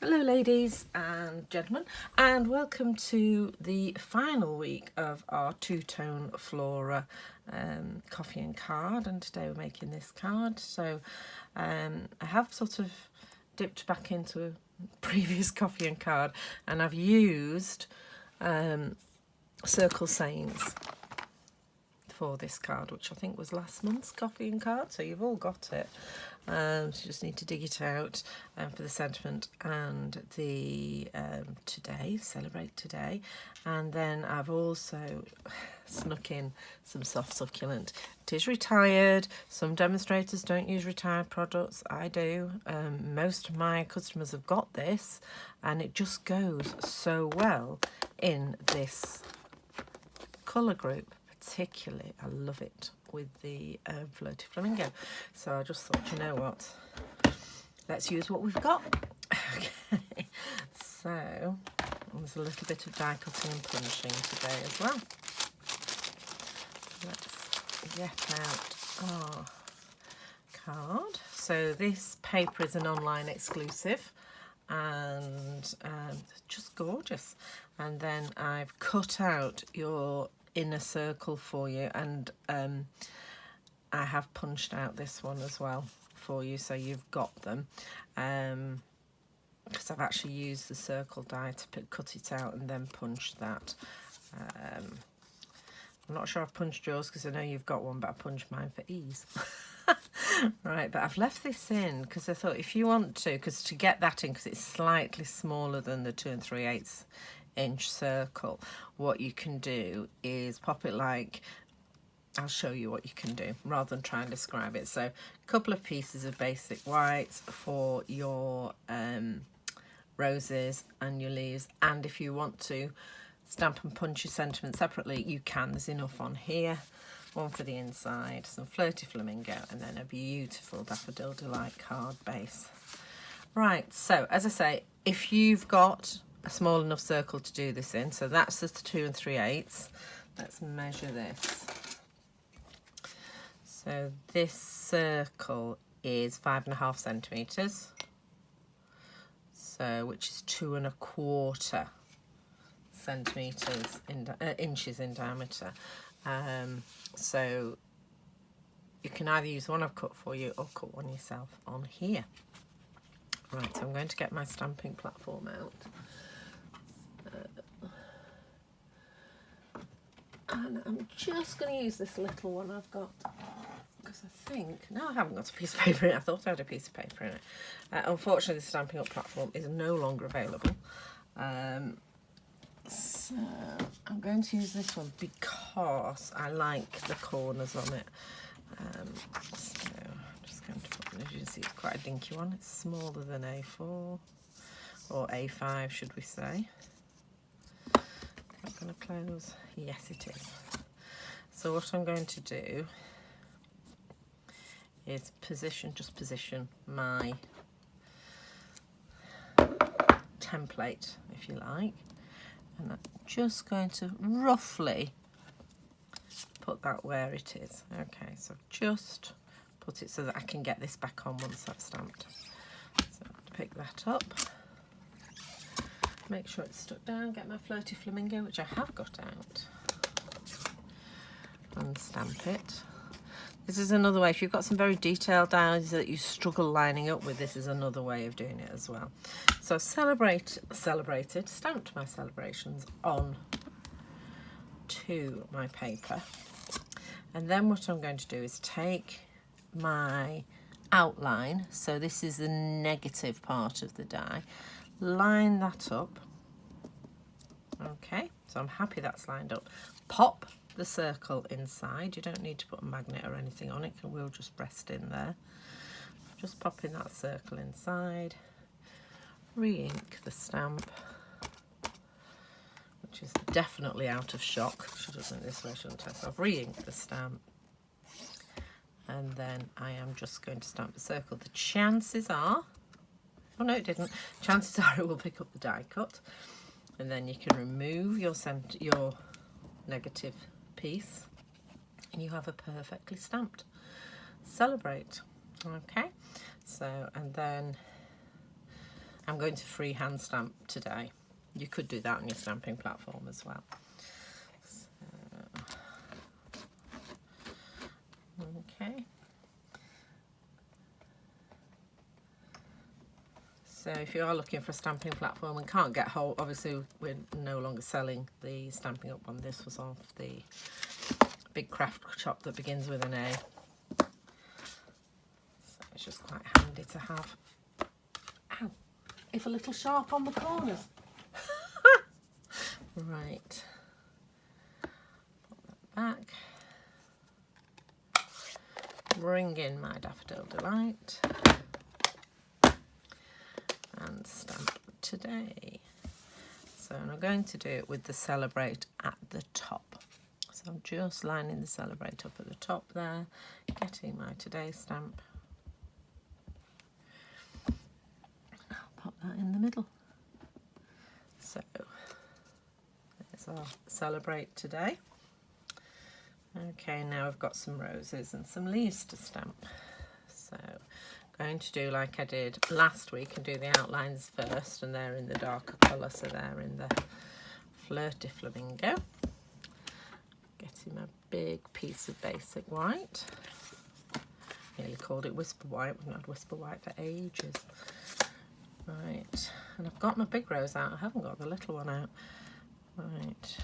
Hello ladies and gentlemen, and welcome to the final week of our two-tone Flora coffee and card, and today we're making this card. So I have sort of dipped back into a previous coffee and card, and I've used circle sayings for this card, which I think was last month's coffee and card, so you've all got it. So you just need to dig it out for the sentiment and the today, celebrate today. And then I've also snuck in some soft succulent. It is retired. Some demonstrators don't use retired products. I do. Most of my customers have got this, and it just goes so well in this colour group. Particularly, I love it with the floaty flamingo. So I just thought, you know what, let's use what we've got. Okay, so there's a little bit of die cutting and punching today as well. Let's get out our card. So this paper is an online exclusive, and just gorgeous. And then I've cut out your inner circle for you, and I have punched out this one as well for you, so you've got them, because I've actually used the circle die to cut it out and then punch that. I'm not sure I've punched yours because I know you've got one, but I punched mine for ease. Right, but I've left this in because I thought if you want to, because to get that in, because it's slightly smaller than the 2 3/8 inch circle, what you can do is pop it like, I'll show you what you can do rather than try and describe it. So a couple of pieces of basic white for your roses and your leaves, and if you want to stamp and punch your sentiment separately, you can. There's enough on here. One for the inside, some floaty flamingo, and then a beautiful daffodil delight card base. Right, so as I say, if you've got a small enough circle to do this in, so that's the 2 3/8. Let's measure this. So this circle is 5.5 centimeters, so which is 2 1/4 centimeters inches in diameter. So you can either use the one I've cut for you or cut one yourself on here. Right, so I'm going to get my stamping platform out. And I'm just going to use this little one I've got, because I think, no, I haven't got a piece of paper in it. I thought I had a piece of paper in it. Unfortunately, the Stamping Up platform is no longer available. So I'm going to use this one because I like the corners on it. So I'm just going to put, as you can see, it's quite a dinky one. It's smaller than A4, or A5 should we say. Not going to close. Yes, it is. So what I'm going to do is position my template, if you like, and I'm just going to roughly put that where it is. Okay, so just put it so that I can get this back on once I've stamped. So pick that up. Make sure it's stuck down, get my floaty flamingo, which I have got out, and stamp it. This is another way, if you've got some very detailed dies that you struggle lining up with, this is another way of doing it as well. So I've stamped my celebrations on to my paper, and then what I'm going to do is take my outline, so this is the negative part of the die, line that up. Okay, so I'm happy that's lined up. Pop the circle inside. You don't need to put a magnet or anything on it, it will just rest in there. Just popping that circle inside. Re-ink the stamp, which is definitely out of shock. Should have done it this way, shouldn't I? So I've re-inked the stamp, and then I am just going to stamp the circle. The chances are, oh no, it didn't. Chances are it will pick up the die cut, and then you can remove your negative piece, and you have a perfectly stamped celebrate. Okay, so and then I'm going to freehand stamp today. You could do that on your stamping platform as well. Okay. So if you are looking for a stamping platform and can't get hold, obviously we're no longer selling the Stampin' Up! One. This was off the big craft shop that begins with an A. So it's just quite handy to have. Ow, if a little sharp on the corners. Right. Put that back. Bring in my Daffodil Delight. And stamp today. So I'm going to do it with the Celebrate at the top. So I'm just lining the Celebrate up at the top there, getting my Today stamp. I'll pop that in the middle. So there's our Celebrate Today. Okay, now I've got some roses and some leaves to stamp. So going to do like I did last week and do the outlines first, and they're in the darker colour, so they're in the Flirty Flamingo. Getting a big piece of basic white. Nearly called it Whisper White. We've not had Whisper White for ages. Right, and I've got my big rose out. I haven't got the little one out. Right,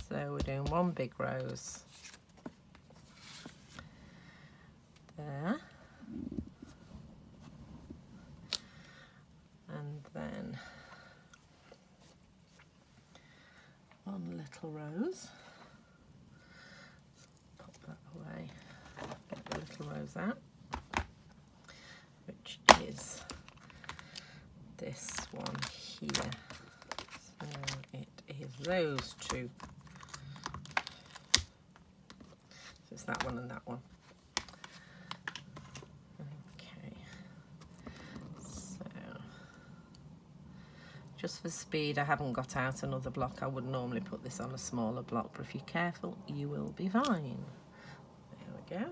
so we're doing one big rose there. And then one little rose. Pop that away. Get the little rose out, which is this one here. So it is those two. So it's that one and that one. Just for speed, I haven't got out another block. I would normally put this on a smaller block, but if you're careful, you will be fine. There we go.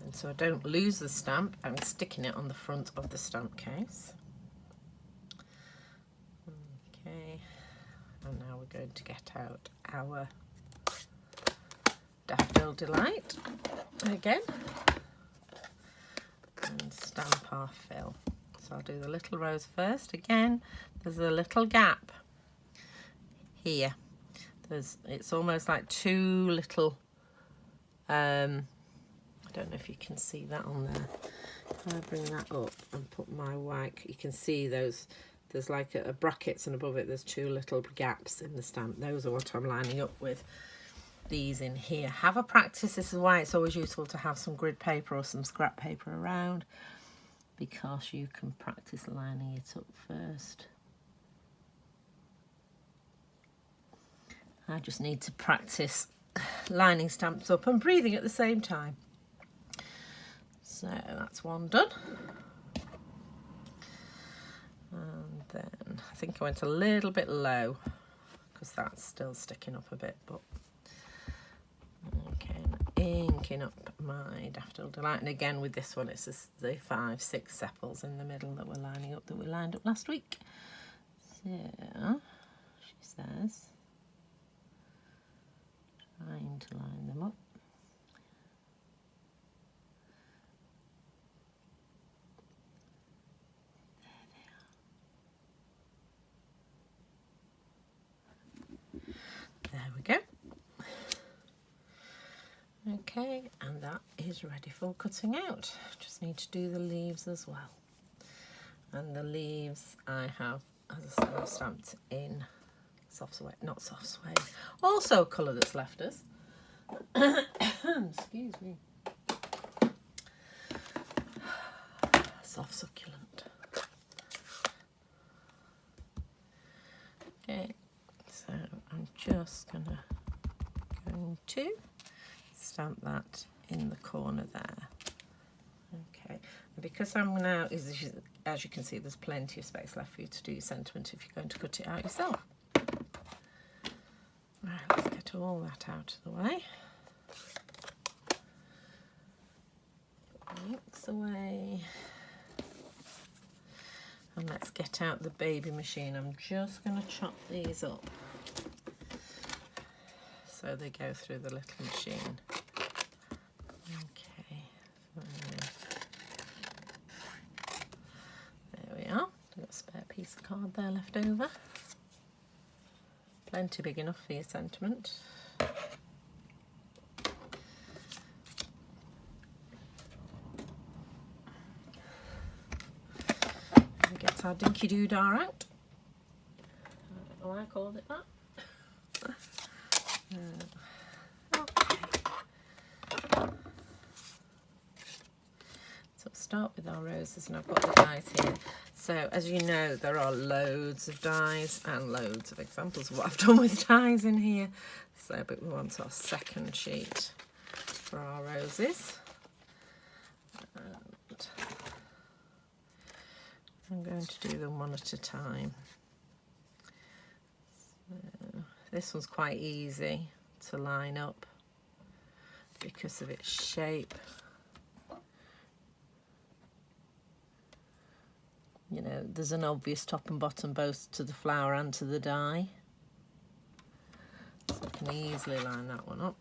And so I don't lose the stamp, I'm sticking it on the front of the stamp case. Okay, and now we're going to get out our Daffodil Delight again. And stamp our fill. So I'll do the little rose first. Again, there's a little gap here. It's almost like two little, I don't know if you can see that on there. If I bring that up and put my white, you can see those, there's like a brackets, and above it there's two little gaps in the stamp. Those are what I'm lining up with. These in here. Have a practice. This is why it's always useful to have some grid paper or some scrap paper around, because you can practice lining it up first. I just need to practice lining stamps up and breathing at the same time. So that's one done. And then I think I went a little bit low because that's still sticking up a bit, but okay, inking up my Daffodil Delight, and again with this one it's just the 5-6 sepals in the middle that we're lining up, that we lined up last week. So she says, trying to line them up. There we go. Okay, and that is ready for cutting out. Just need to do the leaves as well. And the leaves I have, as I said, I've stamped in soft suede, not soft suede, also a colour that's left us. Excuse me. Soft succulent. Okay, so I'm just going to stamp that in the corner there. Okay, and because I'm now, as you can see, there's plenty of space left for you to do your sentiment if you're going to cut it out yourself. Right, let's get all that out of the way. Thanks. this away. And let's get out the baby machine. I'm just going to chop these up so they go through the little machine. Okay, there we are. I've got a spare piece of card there left over. Plenty big enough for your sentiment. Get our dinky doodah out. I don't know why I called it that. Okay. So we'll start with our roses, and I've got the dies here. So as you know, there are loads of dies and loads of examples of what I've done with dies in here. So, but we want our second sheet for our roses. And I'm going to do them one at a time. So this one's quite easy to line up because of its shape. You know, there's an obvious top and bottom both to the flower and to the die. So I can easily line that one up.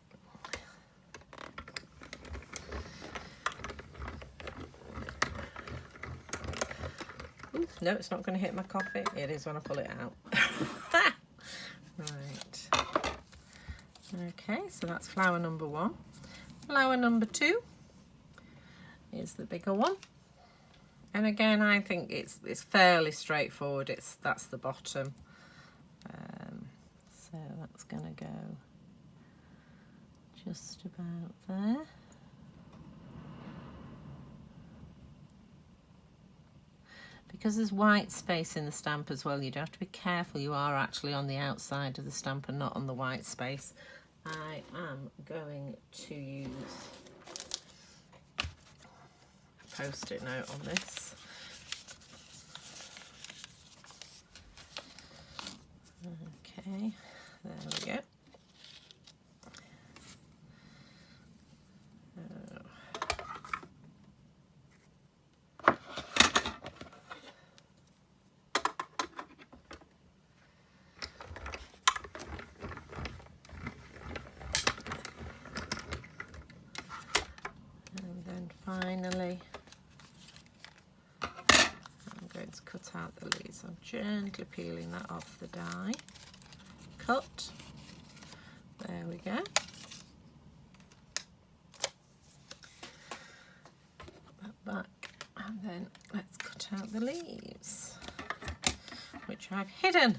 Ooh, no, it's not going to hit my coffee. It is when I pull it out. Right. Okay, so that's flower number 1. Flower number 2 is the bigger one. And again, I think it's fairly straightforward. That's the bottom. So that's going to go just about there. Because there's white space in the stamp as well, you do have to be careful. You are actually on the outside of the stamp and not on the white space. I am going to use a post-it note on this. Okay, there we go. And then finally, I'm going to cut out the leaves. I'm gently peeling that off the die. Cut. There we go. That back, and then let's cut out the leaves, which I've hidden.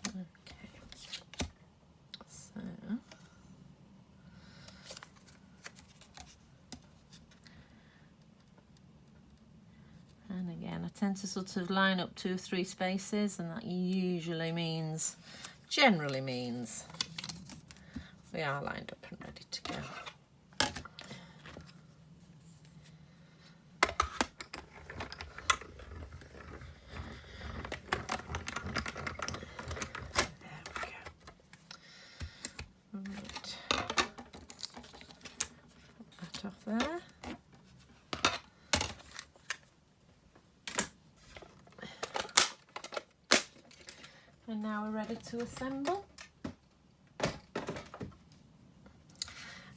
Okay. So. And again, I tend to sort of line up 2 or 3 spaces, and that usually means, generally means, we are lined up and ready to go. There we go. Right. Put that off there. And now we're ready to assemble.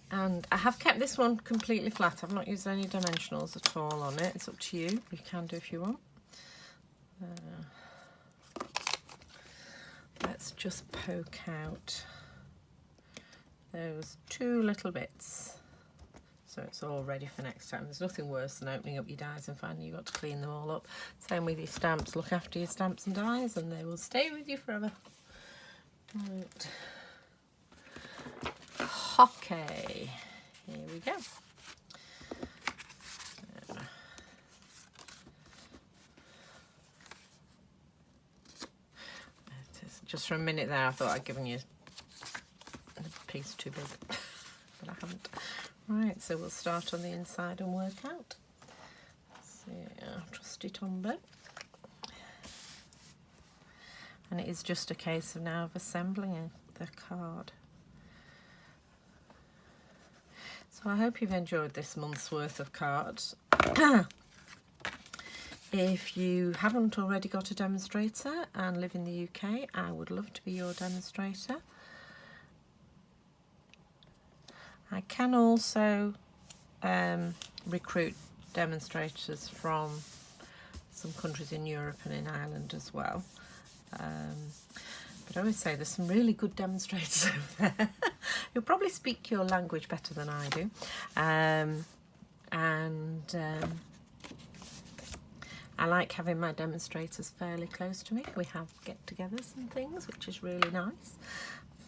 And I have kept this one completely flat. I've not used any dimensionals at all on it. It's up to you. You can do if you want. Let's just poke out those 2 little bits. So it's all ready for next time. There's nothing worse than opening up your dies and finding you've got to clean them all up. Same with your stamps. Look after your stamps and dies and they will stay with you forever. Right. Okay. Here we go. Just for a minute there I thought I'd given you a piece too big, but I haven't. Right, so we'll start on the inside and work out. So our trusty Tombow. And it is just a case of now of assembling the card. So I hope you've enjoyed this month's worth of cards. If you haven't already got a demonstrator and live in the UK, I would love to be your demonstrator. I can also recruit demonstrators from some countries in Europe and in Ireland as well. But I always say there's some really good demonstrators over there who'll probably speak your language better than I do. I like having my demonstrators fairly close to me. We have get-togethers and things, which is really nice.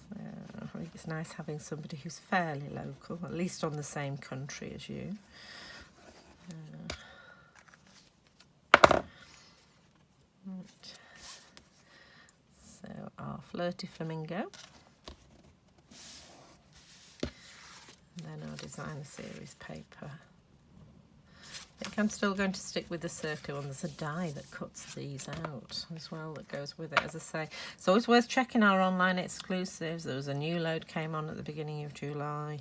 So I think it's nice having somebody who's fairly local, at least on the same country as you. Right. So our flirty flamingo. And then our designer series paper. I think I'm still going to stick with the circular one. There's a die that cuts these out as well that goes with it. As I say, it's always worth checking our online exclusives. There was a new load came on at the beginning of July,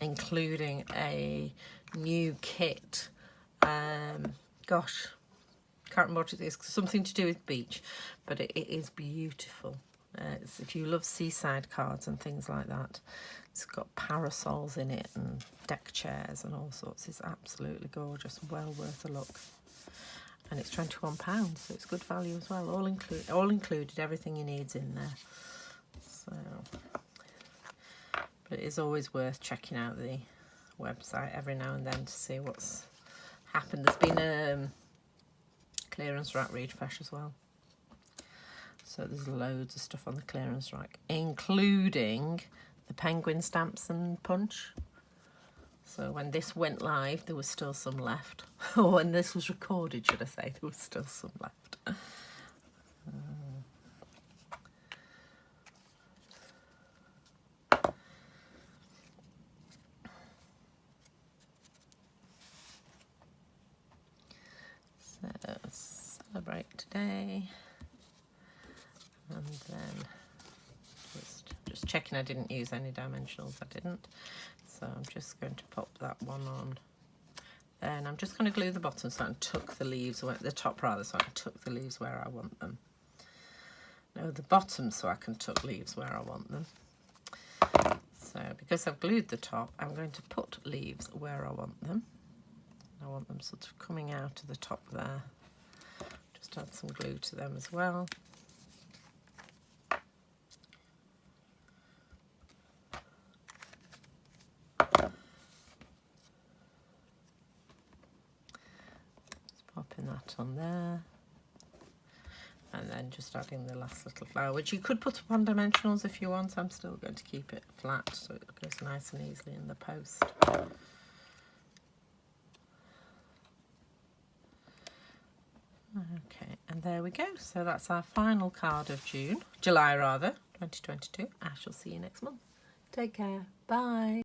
including a new kit. Gosh, can't remember what it is. Something to do with beach, but it is beautiful. If you love seaside cards and things like that, it's got parasols in it and deck chairs and all sorts. It's absolutely gorgeous, well worth a look. And it's £21, so it's good value as well. All included, everything you need's in there. So, but it is always worth checking out the website every now and then to see what's happened. There's been a clearance rack refresh as well. So there's loads of stuff on the clearance rack, including the penguin stamps and punch. So when this went live, there was still some left. Or when this was recorded, should I say, there was still some left. So celebrate today. And then just checking I didn't use any dimensionals. I didn't. So I'm just going to pop that one on. Then I'm just going to glue the bottom so I can tuck the leaves, the top rather, so I can tuck the leaves where I want them. No, the bottom so I can tuck leaves where I want them. So because I've glued the top, I'm going to put leaves where I want them. I want them sort of coming out of the top there. Just add some glue to them as well. Popping that on there, and then just adding the last little flower, which you could put up on dimensionals if you want. I'm still going to keep it flat so it goes nice and easily in the post. Okay, and there we go. So that's our final card of July 2022. I shall see you next month. Take care. Bye.